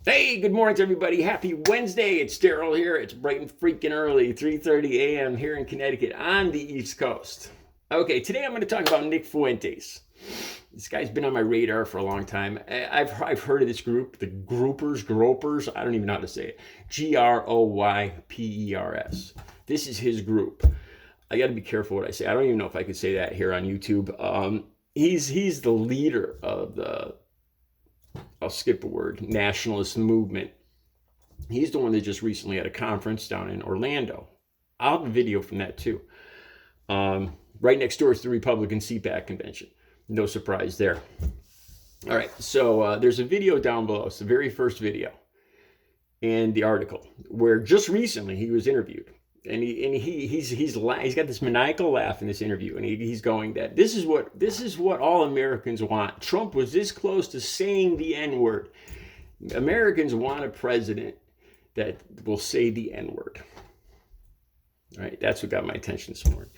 Hey, good morning to everybody. Happy Wednesday. It's Daryl here. It's bright and freaking early, 3:30 a.m. here in Connecticut on the East Coast. Okay, today I'm going to talk about Nick Fuentes. This guy's been on my radar for a long time. I've heard of this group, the Gropers. I don't even know how to say it. Groypers. This is his group. I got to be careful what I say. I don't even know if I could say that here on YouTube. He's the leader of the, I'll skip a word, nationalist movement. He's the one that just recently had a conference down in Orlando. I'll have a video from that too. Right next door is the Republican CPAC convention. No surprise there. All right, so there's a video down below. It's the very first video in the article where just recently he was interviewed. And he's got this maniacal laugh in this interview, and he's going that this is what all Americans want. Trump was this close to saying the N-word. Americans want a president that will say the N-word. All right, that's what got my attention this morning.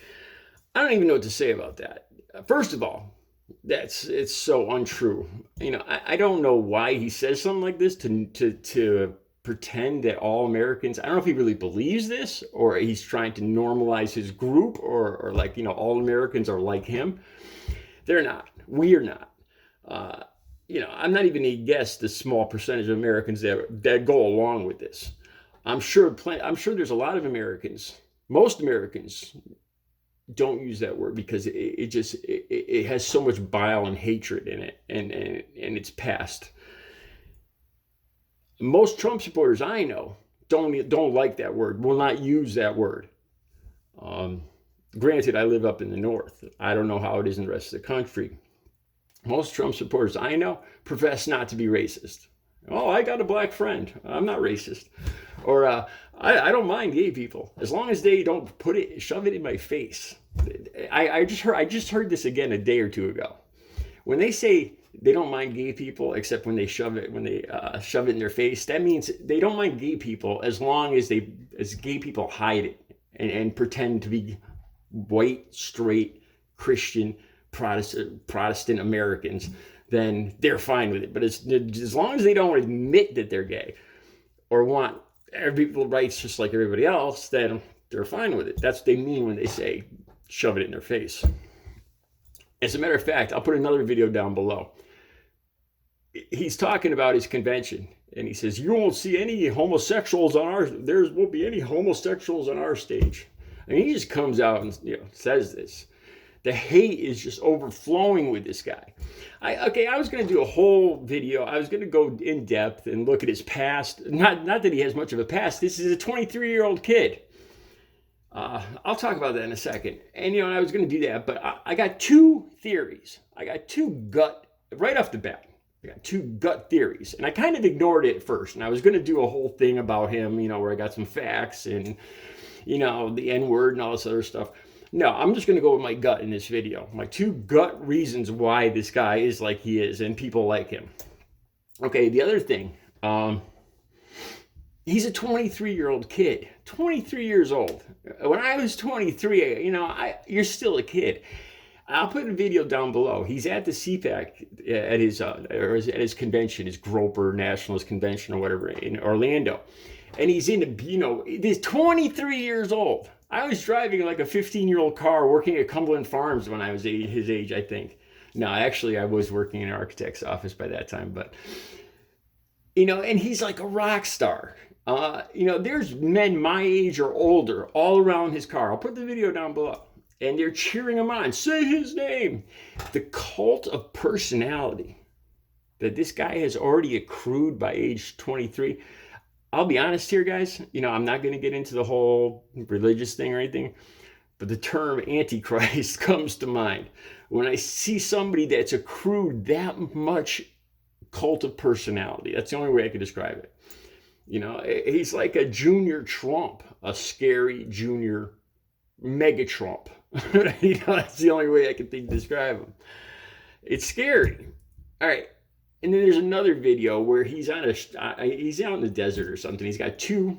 I don't even know what to say about that. First of all, it's so untrue. You know, I don't know why he says something like this to pretend that all Americans, I don't know if he really believes this or he's trying to normalize his group or like, you know, all Americans are like him. They're not. We're not. You know, I'm not even going to guess the small percentage of Americans that go along with this. I'm sure there's a lot of Americans, most Americans don't use that word because it has so much bile and hatred in it and it's past. Most Trump supporters I know don't like that word, will not use that word. Granted, I live up in the north. I don't know how it is in the rest of the country. Most Trump supporters I know profess not to be racist. Oh, I got a black friend. I'm not racist. Or I don't mind gay people as long as they don't shove it in my face. I just heard this again a day or two ago. When they say they don't mind gay people, except when they shove it in their face. That means they don't mind gay people as long as gay people hide it and pretend to be white, straight, Christian, Protestant Americans. Then they're fine with it. But as long as they don't admit that they're gay or want every rights just like everybody else, then they're fine with it. That's what they mean when they say shove it in their face. As a matter of fact, I'll put another video down below. He's talking about his convention, and he says, "You won't see any homosexuals there won't be any homosexuals on our stage." And he just comes out and says this. The hate is just overflowing with this guy. I was going to do a whole video. I was going to go in depth and look at his past. Not that he has much of a past. This is a 23-year-old kid. I'll talk about that in a second. And, I was going to do that, but I got two theories. I got right off the bat. I got two gut theories. And I kind of ignored it at first. And I was going to do a whole thing about him, where I got some facts and, the N-word and all this other stuff. No, I'm just going to go with my gut in this video. My two gut reasons why this guy is like he is and people like him. Okay, the other thing, he's a 23-year-old kid, 23 years old. When I was 23, you're still a kid. I'll put a video down below. He's at the CPAC at his convention, his Groper Nationalist Convention or whatever in Orlando. And he's he's 23 years old. I was driving like a 15-year-old car working at Cumberland Farms when I was his age, I think. No, actually, I was working in an architect's office by that time. But, and he's like a rock star. There's men my age or older all around his car. I'll put the video down below. And they're cheering him on. Say his name. The cult of personality that this guy has already accrued by age 23. I'll be honest here, guys. I'm not going to get into the whole religious thing or anything. But the term Antichrist comes to mind when I see somebody that's accrued that much cult of personality. That's the only way I could describe it. He's like a junior Trump, a scary junior mega Trump. That's the only way I can think to describe him. It's scary. All right. And then there's another video where he's out in the desert or something. He's got two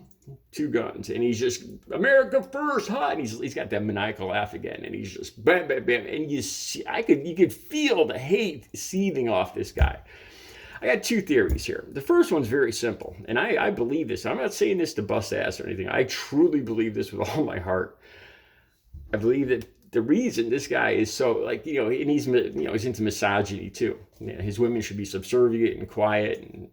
guns and he's just America first, hot. And he's got that maniacal laugh again. And he's just bam, bam, bam. And you could feel the hate seething off this guy. I got two theories here. The first one's very simple, and I believe this. I'm not saying this to bust ass or anything. I truly believe this with all my heart. I believe that the reason this guy is so, like, and he's into misogyny too. His women should be subservient and quiet, and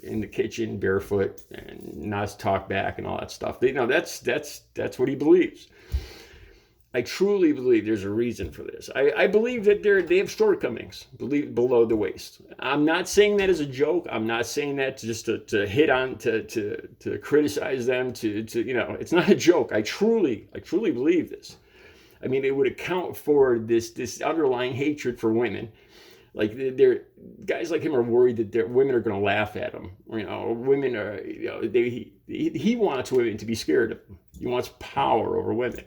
in the kitchen barefoot and not talk back and all that stuff. That's what he believes. I truly believe there's a reason for this. I believe that they have shortcomings below the waist. I'm not saying that as a joke. I'm not saying that just to hit on, to criticize them, it's not a joke. I truly believe this. I mean, it would account for this underlying hatred for women. Like, guys like him are worried that their women are going to laugh at him. Women are, he wants women to be scared of him. He wants power over women.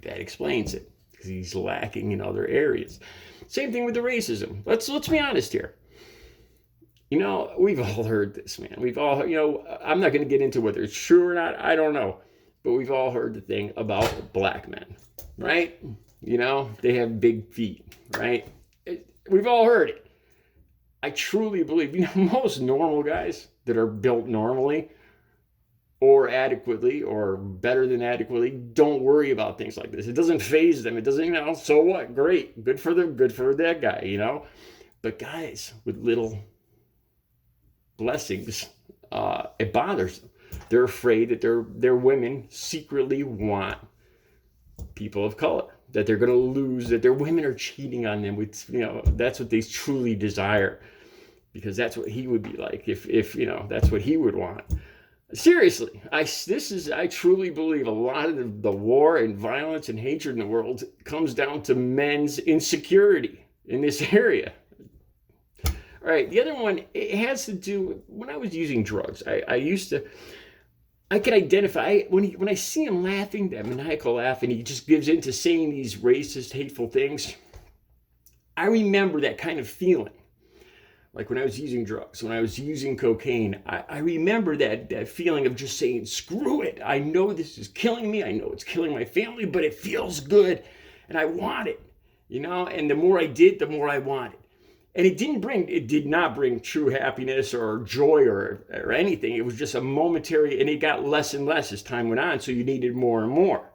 That explains it, because he's lacking in other areas. Same thing with the racism. Let's be honest here. We've all heard this, man. We've all, I'm not going to get into whether it's true or not. I don't know. But we've all heard the thing about black men, right? They have big feet, right? We've all heard it. I truly believe, most normal guys that are built normally or adequately or better than adequately don't worry about things like this. It doesn't faze them. It doesn't, so what? Great. Good for them. Good for that guy, But guys with little blessings, it bothers them. They're afraid that their women secretly want people of color, that they're going to lose, that their women are cheating on them with, that's what they truly desire, because that's what he would be like if that's what he would want. Seriously, I truly believe a lot of the war and violence and hatred in the world comes down to men's insecurity in this area. All right, the other one, it has to do, when I was using drugs, I could identify, when I see him laughing, that maniacal laugh, and he just gives in to saying these racist, hateful things, I remember that kind of feeling. Like when I was using drugs, when I was using cocaine, I remember that feeling of just saying, screw it. I know this is killing me. I know it's killing my family, but it feels good. And I want it, and the more I did, the more I wanted. And it did not bring true happiness or joy or anything. It was just a momentary, and it got less and less as time went on. So you needed more and more.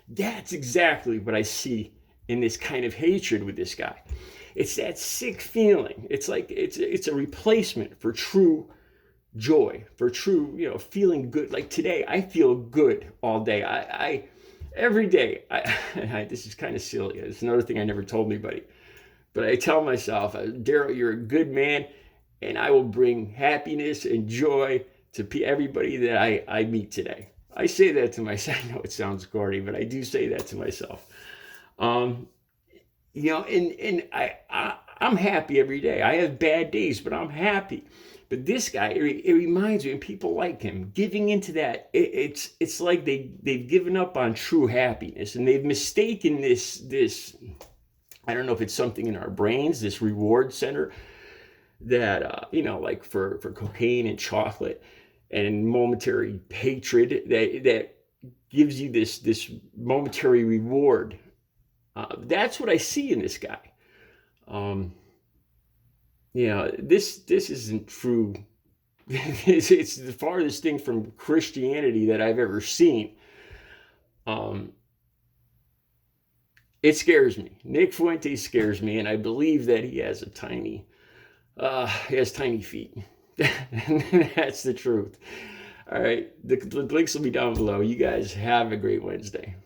That's exactly what I see in this kind of hatred with this guy. It's that sick feeling. It's like it's a replacement for true joy, for true, feeling good. Like today, I feel good all day. Every day. This is kind of silly. It's another thing I never told anybody. But I tell myself, Daryl, you're a good man, and I will bring happiness and joy to everybody that I meet today. I say that to myself. I know it sounds corny, but I do say that to myself. I'm happy every day. I have bad days, but I'm happy. But this guy, it reminds me, and people like him, giving into that. It's like they've given up on true happiness, and they've mistaken this. I don't know if it's something in our brains, this reward center that like for cocaine and chocolate and momentary hatred that gives you this momentary reward. That's what I see in this guy. This isn't true. It's the farthest thing from Christianity that I've ever seen. It scares me. Nick Fuentes scares me, and I believe that he has tiny feet. That's the truth. All right, the links will be down below. You guys have a great Wednesday.